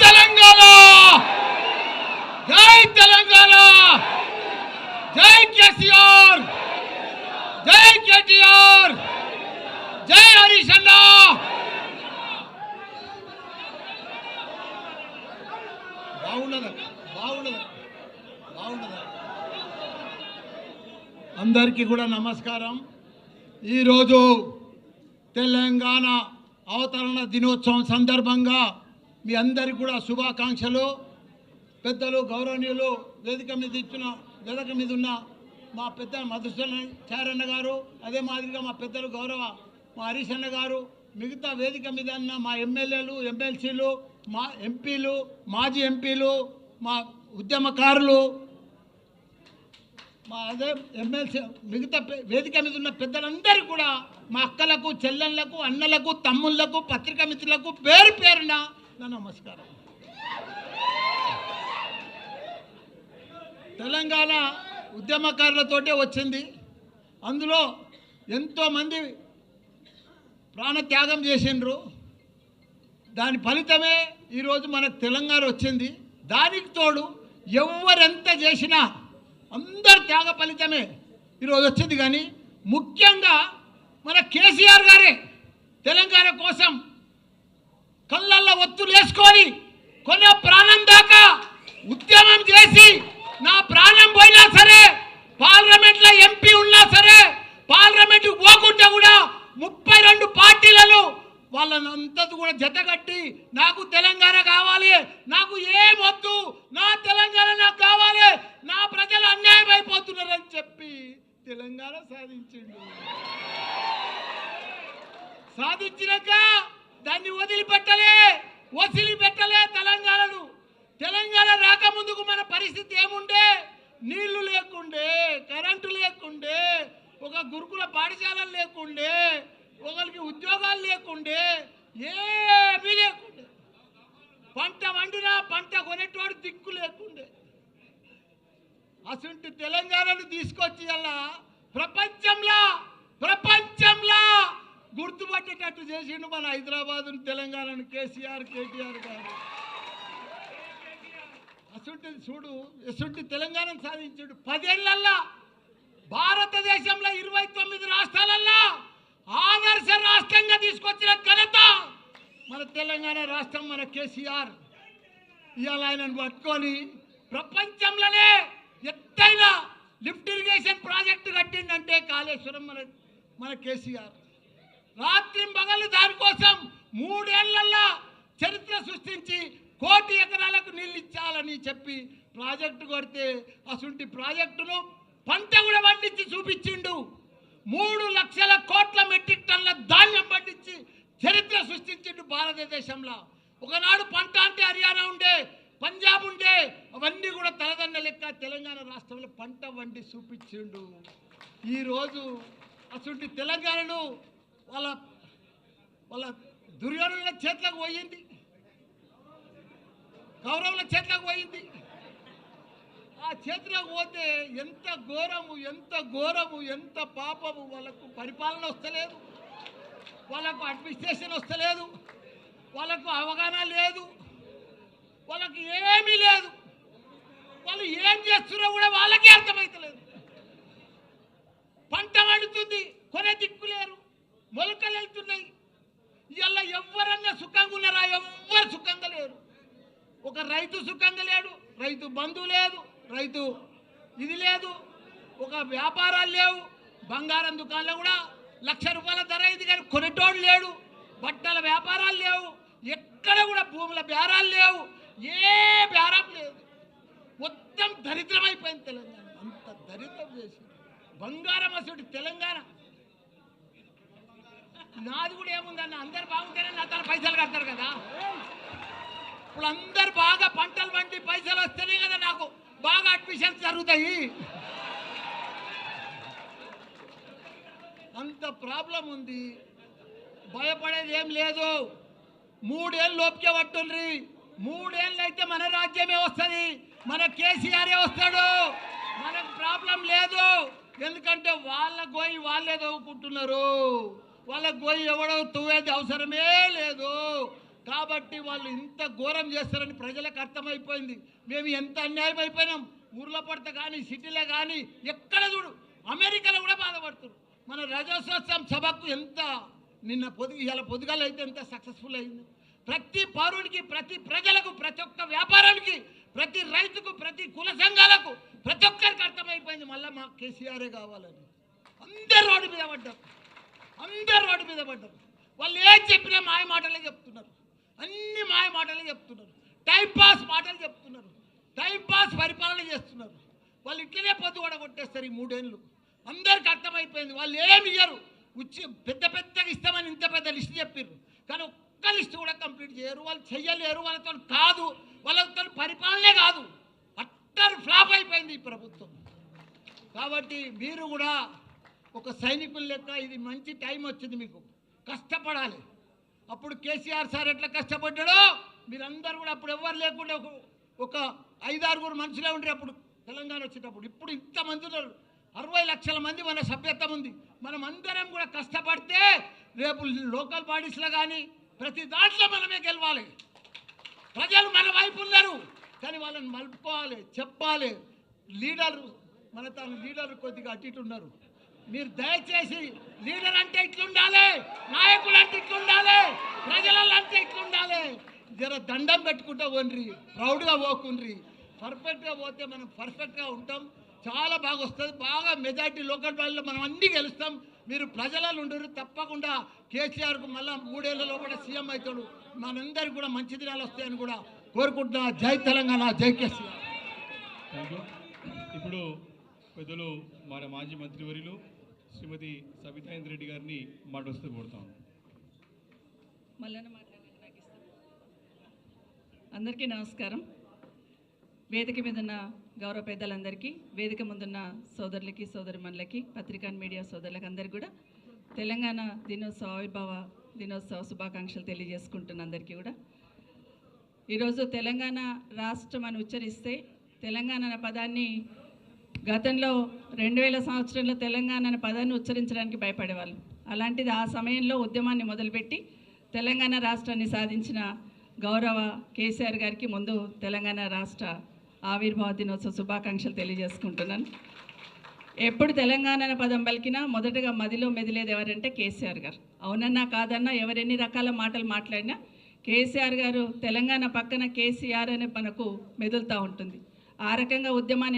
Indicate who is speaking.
Speaker 1: తెలంగాణ, జై తెలంగాణ, జై కేసీఆర్, జై కేటీఆర్, జై హరీష్ అన్న. అందరికీ కూడా నమస్కారం. ఈరోజు తెలంగాణ అవతరణ దినోత్సవం సందర్భంగా మీ అందరికీ కూడా శుభాకాంక్షలు. పెద్దలు గౌరవనీయులు వేదిక మీద ఉన్న మా పెద్ద మధుసూదన్ చారన్న గారు, అదే మాదిరిగా మా పెద్దలు గౌరవ మా హరీష్ అన్న గారు, మిగతా వేదిక మీద ఉన్న మా ఎమ్మెల్యేలు, ఎమ్మెల్సీలు, మా ఎంపీలు, మాజీ ఎంపీలు, మా ఉద్యమకారులు, మా అదే ఎమ్మెల్సీ, మిగతా వేదిక మీద ఉన్న పెద్దలందరూ కూడా మా అక్కలకు, చెల్లెళ్లకు, అన్నలకు, తమ్ముళ్లకు, పత్రికా మిత్రులకు పేరు పేరున నా నమస్కారం. తెలంగాణ ఉద్యమకారులతోటే వచ్చింది. అందులో ఎంతోమంది ప్రాణత్యాగం చేసిండ్రు. దాని ఫలితమే ఈరోజు మనకు తెలంగాణ వచ్చింది. దానికి తోడు ఎవరెంత చేసినా అందరు త్యాగ ఫలితమే ఈరోజు వచ్చింది. కానీ ముఖ్యంగా మన కేసీఆర్ గారే తెలంగాణ కోసం కళ్ళల్లో ఒత్తులు వేసుకొని కొన్న ప్రాణం దాకా ఉద్యమం చేసి, నా ప్రాణం పోయినా సరే, పార్లమెంట్లో ఎంపీ ఉన్నా సరే, పార్లమెంట్కి పోకుండా కూడా 32 పార్టీలను వాళ్ళంతా కూడా జతగట్టి నాకు తెలంగాణ కావాలి, నాకు ఏం వద్దు, నా తెలంగాణ నాకు కావాలి, నా ప్రజలు అన్యాయం అయిపోతున్నారని చెప్పి తెలంగాణ సాధించినాక దాన్ని వదిలిపెట్టలే తెలంగాణను. తెలంగాణ రాకముందుకు మన పరిస్థితి ఏముండే? నీళ్లు లేకుండే, కరెంటు లేకుండే, ఒక గురుకుల పాఠశాలలు లేకుండే, ఒకరికి ఉద్యోగాలు లేకుండే, ఏమీ లేకుండే. పంట వండినా పంట కొనేటోడు దిక్కు లేకుండే. అసలు తెలంగాణను తీసుకొచ్చి అలా ప్రపంచంలో గుర్తుపట్టేటట్టు చేసిండు మన హైదరాబాద్ తెలంగాణను కేసీఆర్, కేటీఆర్ గారు. అసలు తెలంగాణను సాధించాడు. 10 ఏళ్లల్లో భారతదేశంలో 29 రాష్ట్రాలల్లో ఆదర్శ రాష్ట్రంగా తీసుకొచ్చిన ఘనత మన తెలంగాణ రాష్ట్రం, మన కేసీఆర్. ఇవాళ ఆయనను పట్టుకొని ప్రపంచంలోనే ఎత్తైన లిఫ్ట్ ఇరిగేషన్ ప్రాజెక్టు కట్టిందంటే కాళేశ్వరం మన కేసీఆర్. రాత్రి పగలు దానికోసం 3 ఏళ్లలో చరిత్ర సృష్టించి 1 కోటి ఎకరాలకు నీళ్ళు ఇచ్చాలని చెప్పి ప్రాజెక్టు కొడితే అసలు ప్రాజెక్టును పంట కూడా పండించి చూపించిండు. 3 లక్షల కోట్ల మెట్రిక్ టన్ల ధాన్యం పండించి చరిత్ర సృష్టించిండు భారతదేశంలో. ఒకనాడు పంట అంటే హర్యానా ఉండే, పంజాబ్ ఉండే, అవన్నీ కూడా తలదన్న లెక్క తెలంగాణ రాష్ట్రంలో పంట వండి చూపించిండు. ఈరోజు అసలు తెలంగాణను వాళ్ళ దుర్యోధనుల చేతులకు పోయింది, కౌరవుల చేతులకు పోయింది. ఆ చేతులకు పోతే ఎంత ఘోరము, ఎంత పాపము. వాళ్ళకు పరిపాలన వస్తలేదు, వాళ్ళకు అడ్మినిస్ట్రేషన్ వస్తలేదు, వాళ్ళకు అవగాహన లేదు, వాళ్ళకి ఏమీ లేదు. వాళ్ళు ఏం చేస్తున్నారో కూడా వాళ్ళకే అర్థమవుతలేదు. పంట వండుతుంది, కొనే దిక్కు లేరు, మొలకలు వెళ్తున్నాయి. ఇవాళ ఎవరన్నా సుఖంగా ఉన్నారా? ఎవ్వరు సుఖంగా లేరు. ఒక రైతు సుఖంగా లేడు, రైతు బంధువు లేదు, రైతు ఇది లేదు, ఒక వ్యాపారాలు లేవు. బంగారం దుకాణంలో కూడా 1,00,000 రూపాయల ధర అయింది కానీ కొనేటోడు లేడు. బట్టల వ్యాపారాలు లేవు, ఎక్కడ కూడా భూముల బేరాలు లేవు, ఏ బేరం లేదు. మొత్తం దరిద్రమైపోయింది తెలంగాణ. అంత దరిద్రం చేసి బంగారం అసలు తెలంగాణ. నాది కూడా ఏముందన్న, అందరు బాగుంటేనే నా తన పైసలు కడతారు కదా. ఇప్పుడు అందరు బాగా పంటలు పండి పైసలు వస్తేనే కదా నాకు బాగా అడ్మిషన్స్ జరుగుతాయి. అంత ప్రాబ్లం ఉంది. భయపడేది ఏం లేదు. 3 ఏళ్ళు లోపుకే పట్టుండ్రి. 3 ఏళ్ళు అయితే మన రాజ్యమే వస్తుంది, మన కేసీఆరే వస్తాడు. మనకు ప్రాబ్లం లేదు. ఎందుకంటే వాళ్ళ గోయి వాళ్ళే తవ్వుకుంటున్నారు. వాళ్ళ గోయి ఎవడో తవ్వేది అవసరమే లేదు. కాబట్టి వాళ్ళు ఇంత ఘోరం చేస్తారని ప్రజలకు అర్థమైపోయింది. మేము ఎంత అన్యాయం అయిపోయినాం. ఊర్లో పడితే కానీ సిటీలో కానీ ఎక్కడ చూడు, అమెరికాలో కూడా బాధపడుతున్నారు. మన రజోత్సవం సభకు ఎంత నిన్న ఇలా పొద్దుగాల అయితే ఎంత సక్సెస్ఫుల్ అయింది. ప్రతి పౌరుడికి, ప్రతి ప్రజలకు, ప్రతి ఒక్క వ్యాపారానికి, ప్రతి రైతుకు, ప్రతి కుల సంఘాలకు, ప్రతి ఒక్కరికి అర్థమైపోయింది మళ్ళీ మాకు కేసీఆరే కావాలని. అందరు రోడ్డు మీద పడ్డారు, అందరు రోడ్డు మీద పడ్డారు. వాళ్ళు ఏం చెప్పినా మాయ మాటలే చెప్తున్నారు, అన్ని మాయ మాటలే చెప్తున్నారు, టైంపాస్ మాటలు చెప్తున్నారు, టైంపాస్ పరిపాలన చేస్తున్నారు. వాళ్ళు ఇట్లనే పొద్దు కూడా కొట్టేస్తారు ఈ 3 ఏళ్ళు. అందరికి అర్థమైపోయింది. వాళ్ళు ఏమి ఇయ్యరు, పెద్ద పెద్దగా ఇస్తామని ఇంత పెద్ద లిస్ట్ చెప్పారు, కానీ ఒక్క లిస్ట్ కూడా కంప్లీట్ చేయరు. వాళ్ళు చెయ్యలేరు, వాళ్ళతో కాదు, వాళ్ళతో పరిపాలనే కాదు. అట్టర్ ఫ్లాప్ అయిపోయింది ఈ ప్రభుత్వం. కాబట్టి మీరు కూడా ఒక సైనికుల లెక్క ఇది మంచి టైం వచ్చింది, మీకు కష్టపడాలి. అప్పుడు కేసీఆర్ సార్ ఎట్లా కష్టపడ్డాడో మీరందరూ కూడా అప్పుడు ఎవరు లేకుండా ఒక 5-6 మనుషులే ఉండరు అప్పుడు తెలంగాణ వచ్చేటప్పుడు. ఇప్పుడు ఇంతమంది ఉన్నారు, 60 లక్షల మంది మన సభ్యత్వం ఉంది. మనం అందరం కూడా కష్టపడితే రేపు లోకల్ బాడీస్లో కానీ ప్రతి దాంట్లో మనమే గెలవాలి. ప్రజలు మన వైపు ఉన్నారు, కానీ వాళ్ళని మలుపుకోవాలి, చెప్పాలి. లీడరు మన తన లీడరు కొద్దిగా అటు ఇటు ఉన్నారు. మీరు దయచేసి లీడర్ అంటే ఇట్లుండాలి, నాయకులు అంటే ఇట్లుండాలి, ప్రజలలో అంటే ఇట్లుండాలి. జర దండం పెట్టుకుంటూ పోండ్రి, ప్రౌడ్గా పోకుండ్రి. పర్ఫెక్ట్గా పోతే మనం పర్ఫెక్ట్గా ఉంటాం, చాలా బాగా వస్తుంది. బాగా మెజార్టీ లోకల్ బాడీలో మనం అన్నీ గెలుస్తాం. మీరు ప్రజలలో ఉండరు. తప్పకుండా కేసీఆర్కు మళ్ళీ 3 ఏళ్లలో కూడా సీఎం అవుతాడు. మనందరికీ కూడా మంచి దినాలు వస్తాయని కూడా కోరుకుంటున్నా. జై తెలంగాణ, జై కేసీఆర్.
Speaker 2: ఇప్పుడు పెద్దలు మన మాజీ మంత్రివర్యులు శ్రీమతి సబితా రెడ్డి గారిని మాట్లాడుతూ కోరుతాం.
Speaker 3: అందరికీ నమస్కారం. వేదిక మీద ఉన్న గౌరవ పెద్దలందరికీ, వేదిక ముందున్న సోదరులకి, సోదరిమణులకి, పత్రికా మీడియా సోదరులకి అందరికీ కూడా తెలంగాణ దినోత్సవ ఆవిర్భావ దినోత్సవ శుభాకాంక్షలు తెలియజేసుకుంటున్న అందరికీ కూడా. ఈరోజు తెలంగాణ రాష్ట్రం అని ఉచ్చరిస్తే తెలంగాణ అనే పదాన్ని గతంలో 2000 సంవత్సరంలో తెలంగాణ అనే పదాన్ని ఉచ్చరించడానికి భయపడేవాళ్ళు. అలాంటిది ఆ సమయంలో ఉద్యమాన్ని మొదలుపెట్టి తెలంగాణ రాష్ట్రాన్ని సాధించిన గౌరవ కేసీఆర్ గారికి ముందు తెలంగాణ రాష్ట్ర ఆవిర్భావ దినోత్సవ శుభాకాంక్షలు తెలియజేసుకుంటున్నాను. ఎప్పుడు తెలంగాణ అనే పదం పలికినా మొదటగా మదిలో మెదిలేది ఎవరంటే కేసీఆర్ గారు. అవునన్నా కాదన్నా ఎవరెన్ని రకాల మాటలు మాట్లాడినా కేసీఆర్ గారు తెలంగాణ పక్కన కేసీఆర్ అనే మనకు మెదులుతూ ఉంటుంది. ఆ రకంగా ఉద్యమాన్ని